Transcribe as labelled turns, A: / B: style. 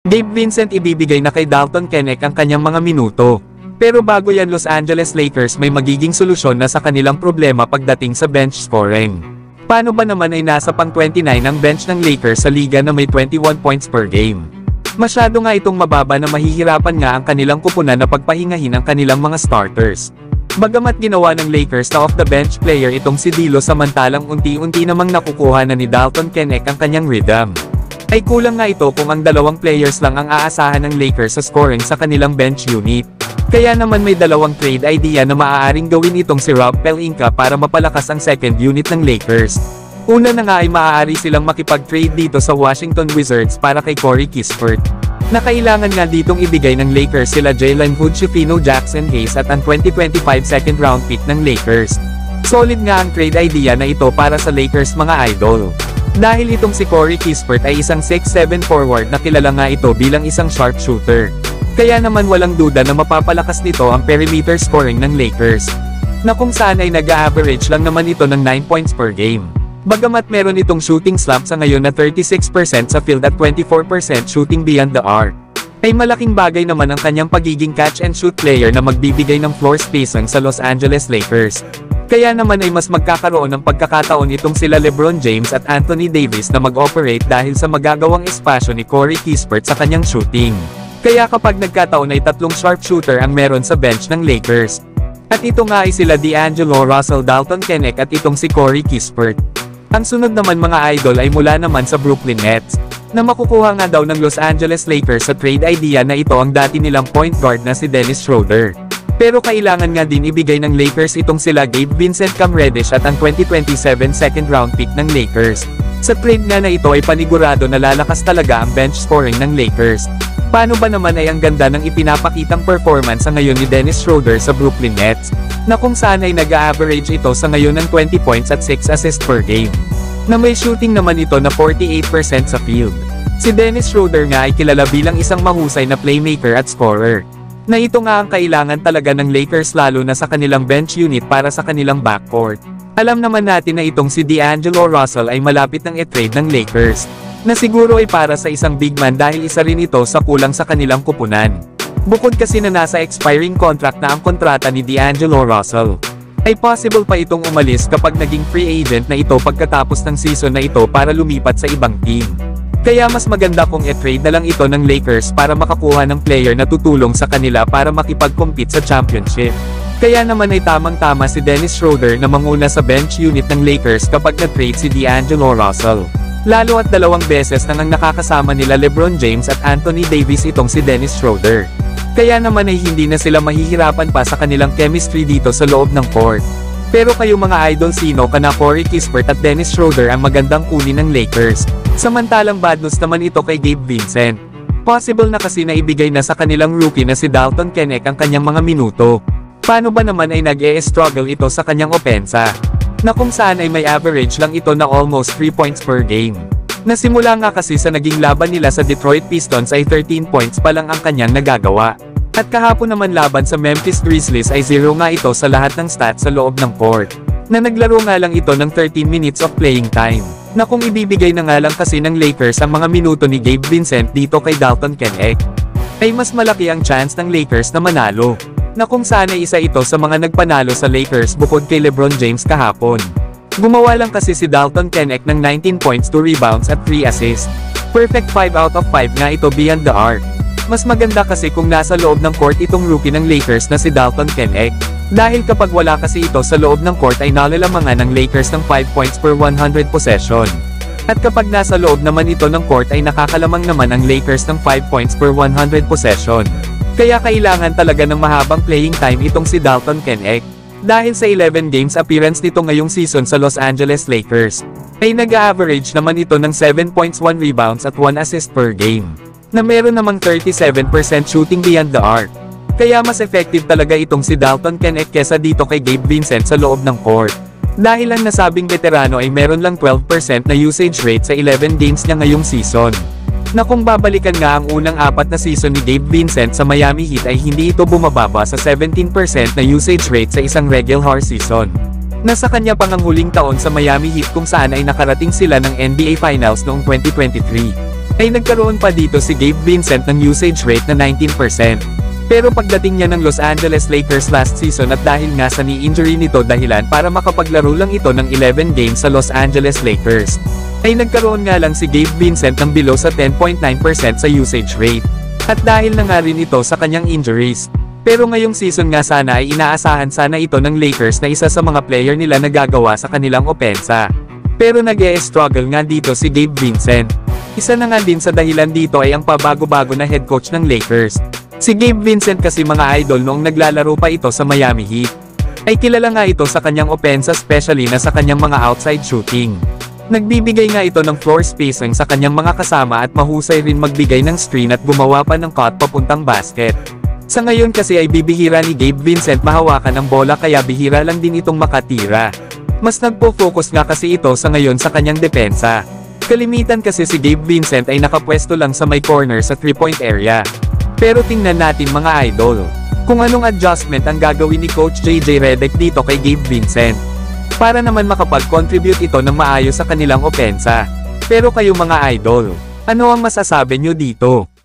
A: Gabe Vincent ibibigay na kay Dalton Knecht ang kanyang mga minuto. Pero bago yan, Los Angeles Lakers may magiging solusyon na sa kanilang problema pagdating sa bench scoring. Paano ba naman ay nasa pang 29 ang bench ng Lakers sa liga na may 21 points per game? Masyado nga itong mababa na mahihirapan nga ang kanilang kupunan na pagpahingahin ang kanilang mga starters. Bagamat ginawa ng Lakers na off-the-bench player itong si D'Lo, samantalang unti-unti namang nakukuha na ni Dalton Knecht ang kanyang rhythm, ay kulang nga ito kung ang dalawang players lang ang aasahan ng Lakers sa scoring sa kanilang bench unit. Kaya naman may dalawang trade idea na maaaring gawin itong si Rob Pelinka para mapalakas ang second unit ng Lakers. Una na nga ay maaari silang makipag-trade dito sa Washington Wizards para kay Corey Kispert. Nakailangan nga ditong ibigay ng Lakers sila Jalen Hood, Shifino Jackson Hayes at ang 2025 second round pick ng Lakers. Solid nga ang trade idea na ito para sa Lakers mga idol. Dahil itong si Corey Kispert ay isang 6'7" forward na kilala nga ito bilang isang sharpshooter. Kaya naman walang duda na mapapalakas nito ang perimeter scoring ng Lakers, na kung saan ay nag-a-average lang naman ito ng 9 points per game. Bagamat meron itong shooting slump sa ngayon na 36% sa field at 24% shooting beyond the arc, ay malaking bagay naman ang kanyang pagiging catch-and-shoot player na magbibigay ng floor spacing sa Los Angeles Lakers. Kaya naman ay mas magkakaroon ng pagkakataon itong sila LeBron James at Anthony Davis na mag-operate dahil sa magagawang espasyo ni Corey Kispert sa kanyang shooting. Kaya kapag nagkataon ay tatlong sharpshooter ang meron sa bench ng Lakers. At ito nga ay sila D'Angelo Russell, Dalton Knecht at itong si Corey Kispert. Ang sunod naman mga idol ay mula naman sa Brooklyn Nets, na makukuha nga daw ng Los Angeles Lakers sa trade idea na ito ang dati nilang point guard na si Dennis Schroeder. Pero kailangan nga din ibigay ng Lakers itong sila Gabe Vincent, Cam Reddish at ang 2027 second round pick ng Lakers. Sa trade nga na ito ay panigurado na lalakas talaga ang bench scoring ng Lakers. Paano ba naman ay ang ganda ng ipinapakitang performance sa ngayon ni Dennis Schroeder sa Brooklyn Nets, na kung saan ay nag-a-average ito sa ngayon ng 20 points at 6 assists per game. Na may shooting naman ito na 48% sa field. Si Dennis Schroeder nga ay kilala bilang isang mahusay na playmaker at scorer, na ito nga ang kailangan talaga ng Lakers lalo na sa kanilang bench unit para sa kanilang backcourt. Alam naman natin na itong si D'Angelo Russell ay malapit ng i-trade ng Lakers, na siguro ay para sa isang big man dahil isa rin ito sa kulang sa kanilang kupunan. Bukod kasi na nasa expiring contract na ang kontrata ni D'Angelo Russell, ay possible pa itong umalis kapag naging free agent na ito pagkatapos ng season na ito para lumipat sa ibang team. Kaya mas maganda kung i-trade na lang ito ng Lakers para makakuha ng player na tutulong sa kanila para makipag-compete sa championship. Kaya naman ay tamang-tama si Dennis Schroeder na manguna sa bench unit ng Lakers kapag na-trade si D'Angelo Russell. Lalo at 2 beses nang nakakasama nila LeBron James at Anthony Davis itong si Dennis Schroeder. Kaya naman ay hindi na sila mahihirapan pa sa kanilang chemistry dito sa loob ng court. Pero kayo mga idol, sino kana Corey Kispert at Dennis Schroeder ang magandang kunin ng Lakers? Samantalang bad news naman ito kay Gabe Vincent. Possible na kasi na ibigay na sa kanilang rookie na si Dalton Knecht ang kanyang mga minuto. Paano ba naman ay nag-e-struggle ito sa kanyang opensa, na kung saan ay may average lang ito na almost 3 points per game. Nasimula nga kasi sa naging laban nila sa Detroit Pistons ay 13 points pa lang ang kanyang nagagawa. At kahapon naman laban sa Memphis Grizzlies ay 0 nga ito sa lahat ng stats sa loob ng court, na naglaro nga lang ito ng 13 minutes of playing time, na kung ibibigay na nga lang kasi ng Lakers ang mga minuto ni Gabe Vincent dito kay Dalton Knecht, ay mas malaki ang chance ng Lakers na manalo, na kung saan ay isa ito sa mga nagpanalo sa Lakers bukod kay LeBron James kahapon. Gumawa lang kasi si Dalton Knecht ng 19 points, 2 rebounds at 3 assists. Perfect 5 out of 5 nga ito beyond the arc. Mas maganda kasi kung nasa loob ng court itong rookie ng Lakers na si Dalton Knecht, dahil kapag wala kasi ito sa loob ng court ay nalalamangan ng Lakers ng 5 points per 100 possession. At kapag nasa loob naman ito ng court ay nakakalamang naman ang Lakers ng 5 points per 100 possession. Kaya kailangan talaga ng mahabang playing time itong si Dalton Knecht, dahil sa 11 games appearance nito ngayong season sa Los Angeles Lakers, ay nag-a-average naman ito ng 7 points, 1 rebounds at 1 assist per game, na meron namang 37% shooting beyond the arc. Kaya mas effective talaga itong si Dalton Knecht kesa dito kay Gabe Vincent sa loob ng court. Dahil ang nasabing veterano ay meron lang 12% na usage rate sa 11 games niya ngayong season, na kung babalikan nga ang unang 4 na season ni Gabe Vincent sa Miami Heat ay hindi ito bumababa sa 17% na usage rate sa isang regular season. Nasa kanya pang ang huling taon sa Miami Heat kung saan ay nakarating sila ng NBA Finals noong 2023. ay nagkaroon pa dito si Gabe Vincent ng usage rate na 19%. Pero pagdating niya ng Los Angeles Lakers last season at dahil nga sa knee injury nito dahilan para makapaglaro lang ito ng 11 games sa Los Angeles Lakers, ay nagkaroon nga lang si Gabe Vincent ng below sa 10.9% sa usage rate. At dahil na nga rin ito sa kanyang injuries. Pero ngayong season nga sana ay inaasahan sana ito ng Lakers na isa sa mga player nila na gagawa sa kanilang opensa. Pero nag-e-struggle nga dito si Gabe Vincent. Isa na nga din sa dahilan dito ay ang pabago-bago na head coach ng Lakers. Si Gabe Vincent kasi mga idol noong naglalaro pa ito sa Miami Heat. Ay kilala nga ito sa kanyang opensa especially na sa kanyang mga outside shooting. Nagbibigay nga ito ng floor spacing sa kanyang mga kasama at mahusay rin magbigay ng screen at gumawa pa ng cut papuntang basket. Sa ngayon kasi ay bibihira ni Gabe Vincent mahawakan ang bola kaya bihira lang din itong makatira. Mas nagpo-focus nga kasi ito sa ngayon sa kanyang depensa. Kalimitan kasi si Gabe Vincent ay nakapwesto lang sa may corner sa 3-point area. Pero tingnan natin mga idol, kung anong adjustment ang gagawin ni Coach JJ Redick dito kay Gabe Vincent. Para naman makapag-contribute ito ng maayos sa kanilang opensa. Pero kayo mga idol, ano ang masasabi nyo dito?